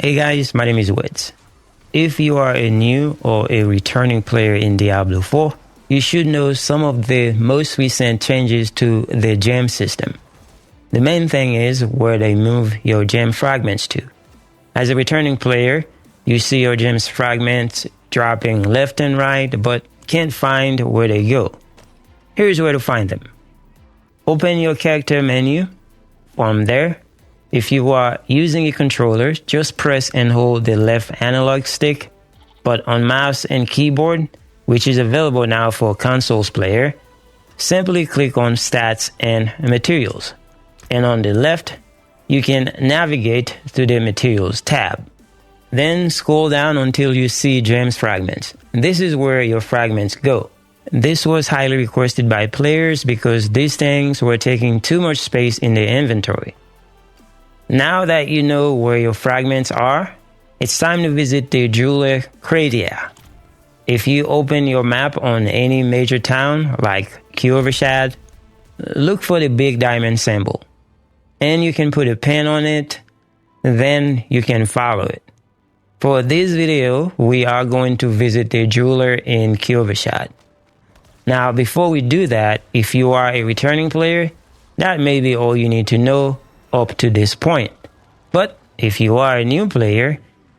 Hey guys, my name is Woods. If you are a new or a returning player in Diablo 4, you should know some of the most recent changes to the gem system. The main thing is where they move your gem fragments to. As a returning player, you see your gem's fragments dropping left and right, but can't find where they go. Here's where to find them. Open your character menu. From there, if you are using a controller, just press and hold the left analog stick, but on mouse and keyboard, which is available now for consoles player, simply click on Stats and Materials. And on the left, you can navigate to the Materials tab. Then scroll down until you see Gems Fragments. This is where your fragments go. This was highly requested by players because these things were taking too much space in the inventory. Now that you know where your fragments are, it's time to visit the jeweler Kratia. If you open your map on any major town like Kyovashad, look for the big diamond symbol. And you can put a pin on it, then you can follow it. For this video, we are going to visit the jeweler in Kyovashad. Now, before we do that, if you are a returning player, that may be all you need to know up to this point. But if you are a new player,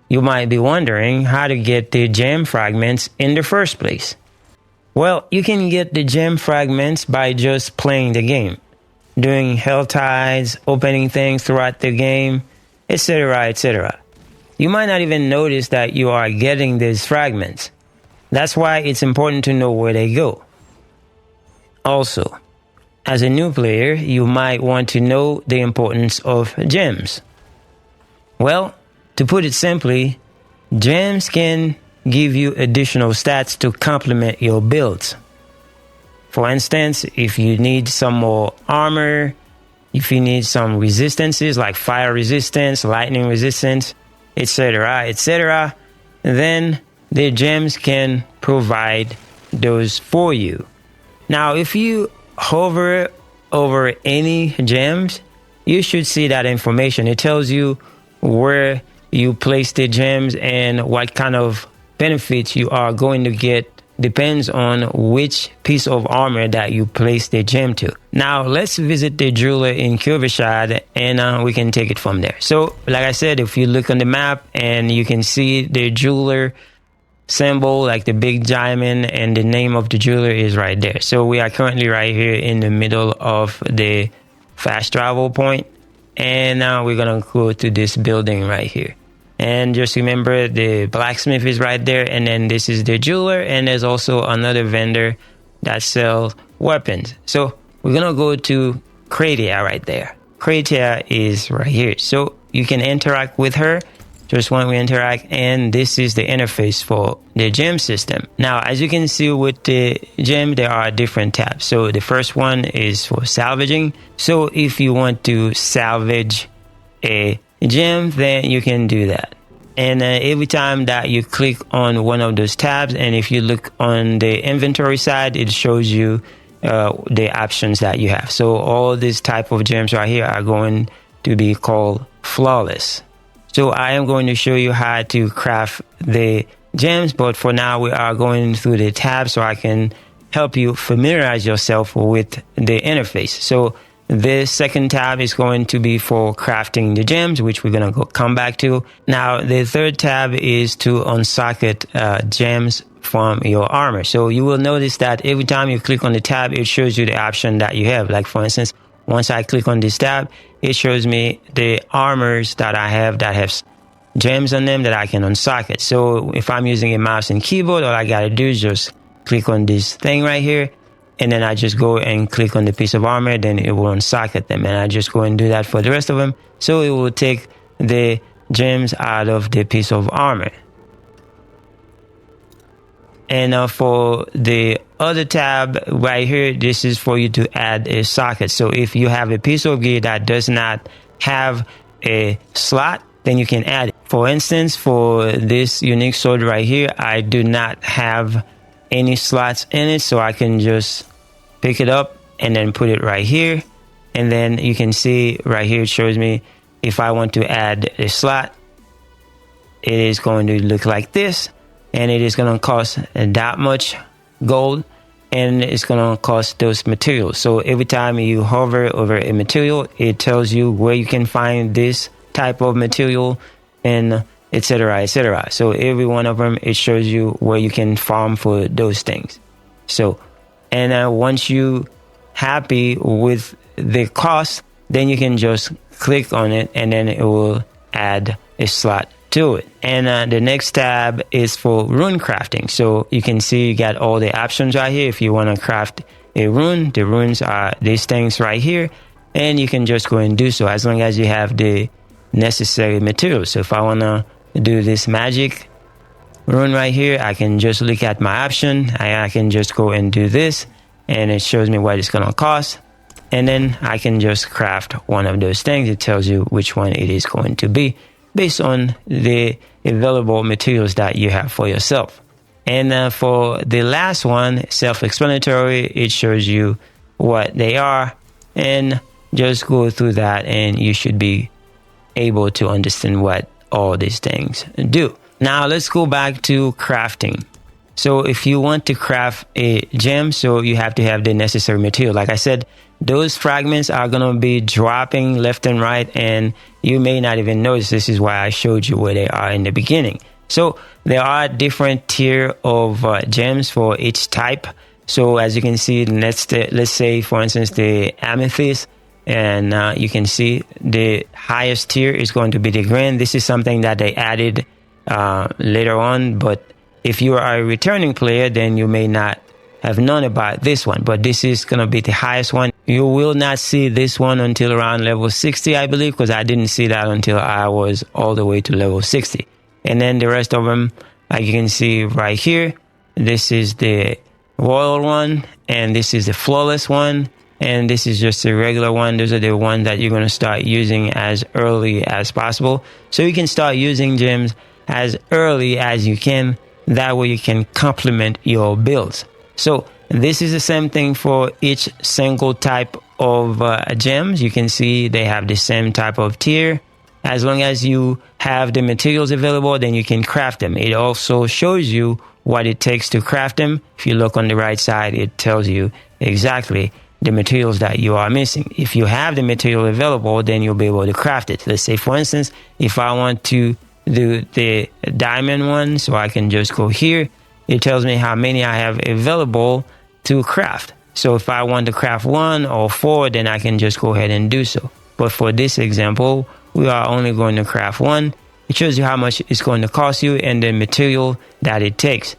you might be wondering how to get the gem fragments in the first place. Well, you can get the gem fragments by just playing the game, doing hell tides, opening things throughout the game, etc., etc. You might not even notice that you are getting these fragments. That's why it's important to know where they go. Also, as a new player, you might want to know the importance of gems. Well, to put it simply, gems can give you additional stats to complement your builds. For instance, if you need some more armor, if you need some resistances like fire resistance, lightning resistance, etc., etc., then the gems can provide those for you. Now, if you hover over any gems, you should see that information. It tells you where you place the gems and what kind of benefits you are going to get depends on which piece of armor that you place the gem to. Now, let's visit the jeweler in Kyovashad and we can take it from there. So, like I said, if you look on the map and you can see the jeweler symbol, like the big diamond, and the name of the jeweler is right there. So we are currently right here in the middle of the fast travel point, and now we're gonna go to this building right here. And just remember, the blacksmith is right there, and then this is the jeweler, and there's also another vendor that sells weapons. So we're gonna go to Kratia right there. Kratia is right here, so you can interact with her just when we interact, and this is the interface for the gem system. Now, as you can see with the gem, there are different tabs. So the first one is for salvaging. So if you want to salvage a gem, then you can do that. And every time that you click on one of those tabs, and if you look on the inventory side, it shows you the options that you have. So all these type of gems right here are going to be called flawless. So I am going to show you how to craft the gems, but for now we are going through the tabs so I can help you familiarize yourself with the interface. So the second tab is going to be for crafting the gems, which we're going to come back to. Now, the third tab is to unsocket gems from your armor. So you will notice that every time you click on the tab, it shows you the option that you have. Like, for instance, once I click on this tab, it shows me the armors that I have that have gems on them that I can unsocket. So if I'm using a mouse and keyboard, all I got to do is just click on this thing right here, and then I just go and click on the piece of armor, then it will unsocket them. And I just go and do that for the rest of them. So it will take the gems out of the piece of armor. And for the other tab right here, this is for you to add a socket. So if you have a piece of gear that does not have a slot, then you can add it. For instance, for this unique sword right here, I do not have any slots in it, so I can just pick it up and then put it right here. And then you can see right here, it shows me if I want to add a slot, it is going to look like this, and it is going to cost that much gold, and it's going to cost those materials. So every time you hover over a material, it tells you where you can find this type of material, and etc., etc. So every one of them, it shows you where you can farm for those things. So, and once you happy with the cost, then you can just click on it, and then it will add a slot to it. And the next tab is for rune crafting. So you can see you got all the options right here. If you want to craft a rune, the runes are these things right here, and you can just go and do so as long as you have the necessary materials. So if I want to do this magic rune right here, I can just look at my option. I can just go and do this, and it shows me what it's going to cost. And then I can just craft one of those things. It tells you which one it is going to be based on the available materials that you have for yourself. And for the last one, self-explanatory, it shows you what they are, and just go through that and you should be able to understand what all these things do. Now let's go back to crafting. So if you want to craft a gem, so you have to have the necessary material. Like I said, those fragments are going to be dropping left and right, and you may not even notice. This is why I showed you where they are in the beginning. So there are different tier of gems for each type. So as you can see, let's say, for instance, the amethyst, and you can see the highest tier is going to be the green. This is something that they added later on, but if you are a returning player, then you may not have known about this one, but this is going to be the highest one. You will not see this one until around level 60, I believe, because I didn't see that until I was all the way to level 60. And then the rest of them, like you can see right here, this is the royal one, and this is the flawless one, and this is just a regular one. Those are the ones that you're going to start using as early as possible. So you can start using gems as early as you can. That way you can complement your builds. So this is the same thing for each single type of gems. You can see they have the same type of tier. As long as you have the materials available, then you can craft them. It also shows you what it takes to craft them. If you look on the right side, it tells you exactly the materials that you are missing. If you have the material available, then you'll be able to craft it. Let's say, for instance, if I want to do the diamond one, so I can just go here. It tells me how many I have available to craft. So if I want to craft 1 or 4, then I can just go ahead and do so. But for this example, we are only going to craft 1. It shows you how much it's going to cost you and the material that it takes,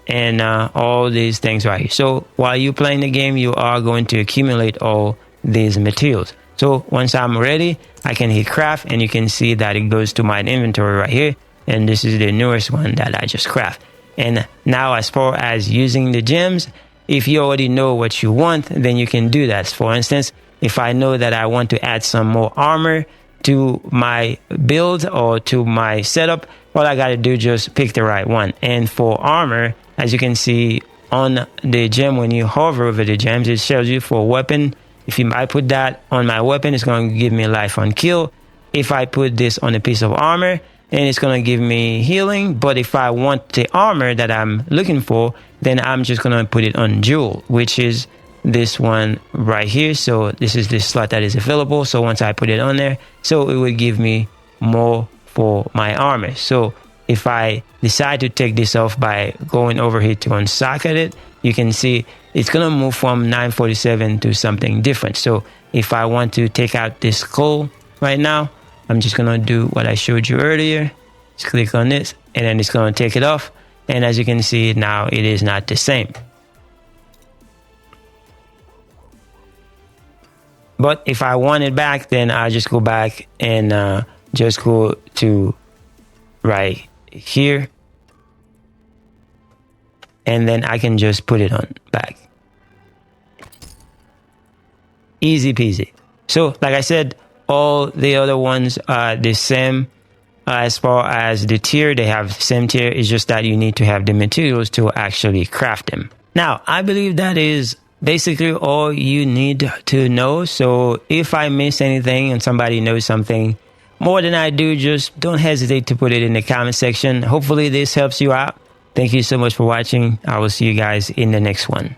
and all these things right here. So while you're playing the game, you are going to accumulate all these materials. So once I'm ready, I can hit craft, and you can see that it goes to my inventory right here. And this is the newest one that I just craft. And now as far as using the gems, if you already know what you want, then you can do that. For instance, if I know that I want to add some more armor to my build or to my setup, all I got to do is just pick the right one. And for armor, as you can see on the gem, when you hover over the gems, it shows you for weapon. If I put that on my weapon, it's going to give me life on kill. If I put this on a piece of armor, and it's going to give me healing. But if I want the armor that I'm looking for, then I'm just going to put it on jewel, which is this one right here. So this is the slot that is available. So once I put it on there, so it will give me more for my armor. So if I decide to take this off by going over here to unsocket it, you can see it's going to move from 947 to something different. So if I want to take out this skull right now, I'm just going to do what I showed you earlier. Just click on this, and then it's going to take it off. And as you can see, now it is not the same. But if I want it back, then I'll just go back and just go to right here. And then I can just put it on back. Easy peasy. So, like I said, all the other ones are the same as far as the tier. They have the same tier. It's just that you need to have the materials to actually craft them. Now, I believe that is basically all you need to know. So if I miss anything and somebody knows something more than I do, just don't hesitate to put it in the comment section. Hopefully this helps you out. Thank you so much for watching. I will see you guys in the next one.